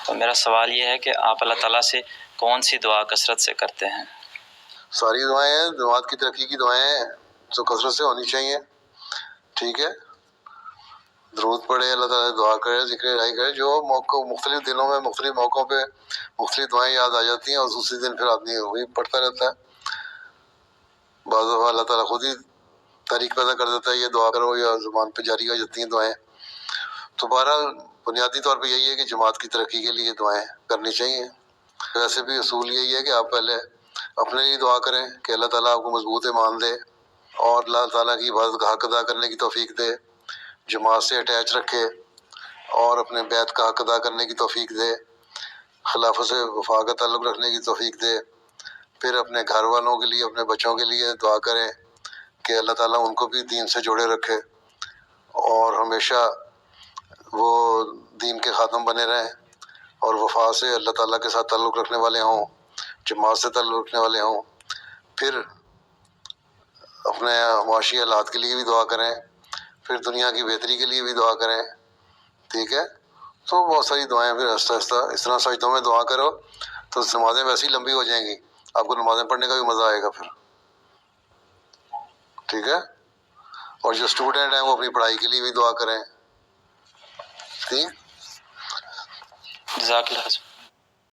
تو میرا سوال یہ ہے کہ آپ اللہ تعالیٰ سے کون سی دعا کثرت سے کرتے ہیں؟ ساری دعائیں ہیں، جماعت کی ترقی کی دعائیں ہیں جو کثرت سے ہونی چاہیے، ٹھیک ہے؟ درود پڑھے، اللہ تعالیٰ سے دعا کرے، ذکر الہی کرے، جو موقع مختلف دنوں میں مختلف موقعوں پہ مختلف دعائیں یاد آ جاتی ہیں اور اسی دن پھر آدمی وہی پڑھتا رہتا ہے۔ بعض دفعہ اللہ تعالیٰ خود ہی تحریک پیدا کر دیتا ہے، یہ دعا کرو، یا زبان پہ جاری ہو جاتی ہیں دعائیں۔ تو بہرحال بنیادی طور پہ یہی ہے کہ جماعت کی ترقی کے لیے دعائیں کرنی چاہیے۔ ویسے بھی اصول یہی ہے کہ آپ پہلے اپنے لیے دعا کریں کہ اللہ تعالیٰ آپ کو مضبوط ایمان دے اور اللہ تعالیٰ کی عبادت کا حق ادا کرنے کی توفیق دے، جماعت سے اٹیچ رکھے اور اپنے بیت کا حق ادا کرنے کی توفیق دے، خلافت سے وفا کا تعلق رکھنے کی توفیق دے۔ پھر اپنے گھر والوں کے لیے، اپنے بچوں کے لیے دعا کریں کہ اللہ تعالیٰ ان کو بھی دین سے جوڑے رکھے اور ہمیشہ وہ دین کے خاتم بنے رہیں اور وفا سے اللہ تعالیٰ کے ساتھ تعلق رکھنے والے ہوں، جماعت سے تعلق رکھنے والے ہوں۔ پھر اپنے معاشی حالات کے لیے بھی دعا کریں، پھر دنیا کی بہتری کے لیے بھی دعا کریں، ٹھیک ہے؟ تو بہت ساری دعائیں، پھر آہستہ آہستہ اس طرح سجدوں میں دعا کرو تو نمازیں ویسے ہی لمبی ہو جائیں گی، آپ کو نمازیں پڑھنے کا بھی مزہ آئے گا پھر، ٹھیک ہے؟ اور جو اسٹوڈنٹ ہیں وہ اپنی پڑھائی کے لیے بھی دعا کریں، ٹھیک؟ جزاک اللہ خیر۔